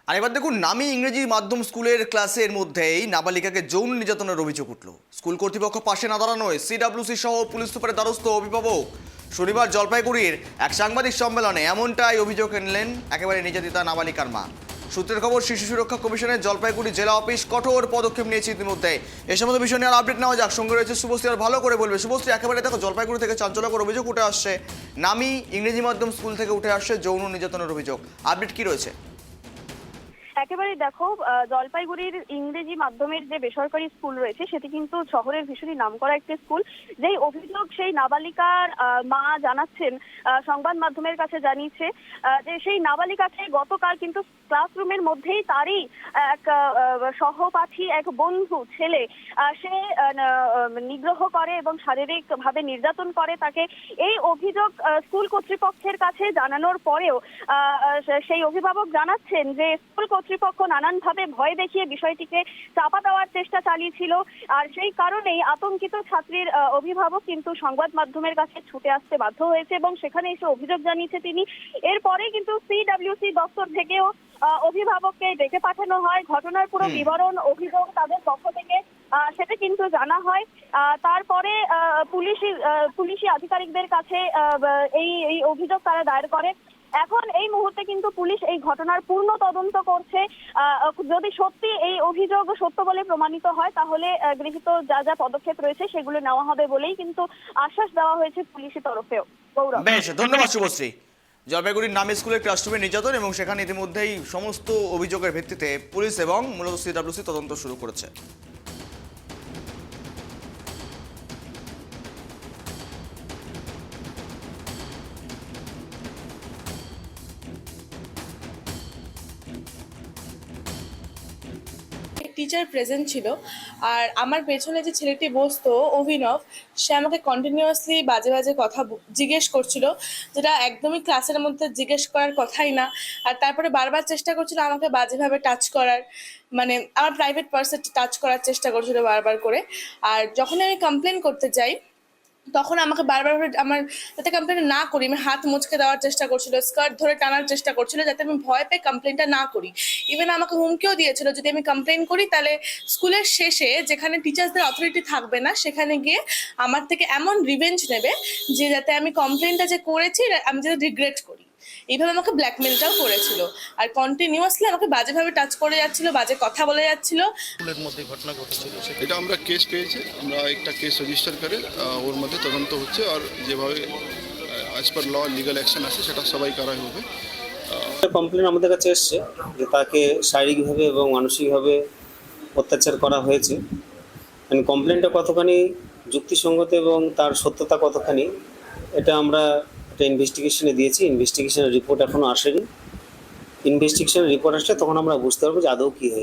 আর এবার দেখুন, নামী ইংরেজি মাধ্যম স্কুলের ক্লাসের মধ্যেই নাবালিকাকে যৌন নির্যাতনের অভিযোগ উঠল। স্কুল কর্তৃপক্ষ পাশে না দাঁড়ানোয় সিডব্লিউসি সহ পুলিশ সুপারের দ্বারস্থ অভিভাবক। শনিবার জলপাইগুড়ির এক সাংবাদিক সম্মেলনে এমনটাই অভিযোগ এনলেন একেবারে নির্যাতিতা নাবালিকার মা। সূত্রের খবর, শিশু সুরক্ষা কমিশনের জলপাইগুড়ি জেলা অফিস কঠোর পদক্ষেপ নিয়েছে ইতিমধ্যে। এ সমস্ত বিষয় নিয়ে আপডেট নেওয়া যাক। সঙ্গে রয়েছে শুভশ্রী, আর ভালো করে বলবে শুভশ্রী। একেবারে দেখো, জলপাইগুড়ি থেকে চাঞ্চল্যকর অভিযোগ উঠে আসছে, নামী ইংরেজি মাধ্যম স্কুল থেকে উঠে আসছে যৌন নির্যাতনের অভিযোগ। আপডেট কি রয়েছে? একেবারে দেখো, জলপাইগুড়ির ইংরেজি মাধ্যমের যে বেসরকারি স্কুল রয়েছে সেটি কিন্তু শহরের ভীষণই নামকরা একটি স্কুল। যেই অভিযোগ সেই নাবালিকার মা জানাচ্ছেন, সংবাদ মাধ্যমের কাছে জানিয়েছে যে সেই নাবালিকাকে গতকাল কিন্তু ক্লাসরুমের মধ্যেই তারই এক সহপাঠী, এক বন্ধু ছেলে, সে নিগ্রহ করে এবং শারীরিক ভাবে নির্যাতন করে তাকে। এই অভিযোগ স্কুল কর্তৃপক্ষের কাছে জানানোর পরেও সেই অভিভাবক জানাচ্ছেন যে স্কুল কর্তৃপক্ষ নানানভাবে ভয় দেখিয়ে বিষয়টিকে চাপা দেওয়ার চেষ্টা চালিয়েছিল। আর সেই কারণেই আতঙ্কিত ছাত্রীর অভিভাবক কিন্তু সংবাদ মাধ্যমের কাছে ছুটে আসতে বাধ্য হয়েছে এবং সেখানে এসে অভিযোগ জানিয়েছে তিনি। এরপরে কিন্তু সিডব্লিউসি দপ্তর থেকেও অভিভাবককে ডেকে পাঠানো হয়। ঘটনার পুরো বিবরণ, অভিযোগ তাদের পক্ষ থেকে সেটা কিন্তু জানা হয়। তারপরে পুলিশি আধিকারিকদের কাছে এই অভিযোগ তারা দায়ের করে। এখন এই মুহূর্তে কিন্তু পুলিশ এই ঘটনার পূর্ণ তদন্ত করছে। যদি সত্যি এই অভিযোগ সত্য বলে প্রমাণিত হয় তাহলে গৃহীত যা যা পদক্ষেপ রয়েছে সেগুলো নেওয়া হবে বলেই কিন্তু আশ্বাস দেওয়া হয়েছে পুলিশের তরফেও। গৌরব, বেশ, ধন্যবাদ শুভশ্রী। জলপাইগুড়ির নামী স্কুলের ক্লাসরুমে নির্যাতন এবং সেখানে ইতিমধ্যেই সমস্ত অভিযোগের ভিত্তিতে পুলিশ এবং মূলত সিডব্লিউসি তদন্ত শুরু করেছে। টিচার প্রেজেন্ট ছিল, আর আমার পেছনে যে ছেলেটি বসতো অভিনব, সে আমাকে কন্টিনিউয়াসলি বাজে বাজে কথা জিজ্ঞেস করছিল, যেটা একদমই ক্লাসের মধ্যে জিজ্ঞেস করার কথাই না। আর তারপরে বারবার চেষ্টা করছিল আমাকে বাজেভাবে টাচ করার, মানে আমার প্রাইভেট পার্সন টাচ করার চেষ্টা করছিল বারবার করে। আর যখন আমি কমপ্লেন করতে যাই তখন আমাকে বারবার আমার যাতে কমপ্লেন না করি আমি হাত মুচকে দেওয়ার চেষ্টা করছিল, স্কার্ট ধরে টানার চেষ্টা করছিল যাতে আমি ভয় পেয়ে কমপ্লেনটা না করি। ইভেন আমাকে হুমকিও দিয়েছিল যদি আমি কমপ্লেন করি তাহলে স্কুলের শেষে যেখানে টিচার্সদের অথরিটি থাকবে না সেখানে গিয়ে আমার থেকে এমন রিভেঞ্জ নেবে যে যাতে আমি কমপ্লেনটা যে করেছি আমি যাতে রিগ্রেট করি। এইভাবে আমাকে ব্ল্যাকমেলটাও করেছিল আর কন্টিনিউয়াসলি আমাকে বাজেভাবে টাচ করে যাচ্ছিল, বাজে কথা বলে যাচ্ছিল। স্কুলের মধ্যে ঘটনা ঘটেছিল, এটা আমরা কেস পেয়েছি, আমরা একটা কেস রেজিস্টার করে ওর মধ্যে তদন্ত হচ্ছে। আর যেভাবে অ্যাজ পার ল লিগাল অ্যাকশন আছে সেটা সবাই করাই হবে। কমপ্লেন আমাদের কাছে এসছে যে তাকে শারীরিকভাবে এবং মানসিকভাবে অত্যাচার করা হয়েছে। কমপ্লেনটা কতখানি যুক্তিসঙ্গত এবং তার সত্যতা কতখানি এটা আমরা একটা ইনভেস্টিগেশনে দিয়েছি। ইনভেস্টিগেশনের রিপোর্ট এখনও আসেনি। ইনভেস্টিগেশনের রিপোর্ট আসলে তখন আমরা বুঝতে পারবো যে আদৌ কী হয়েছে।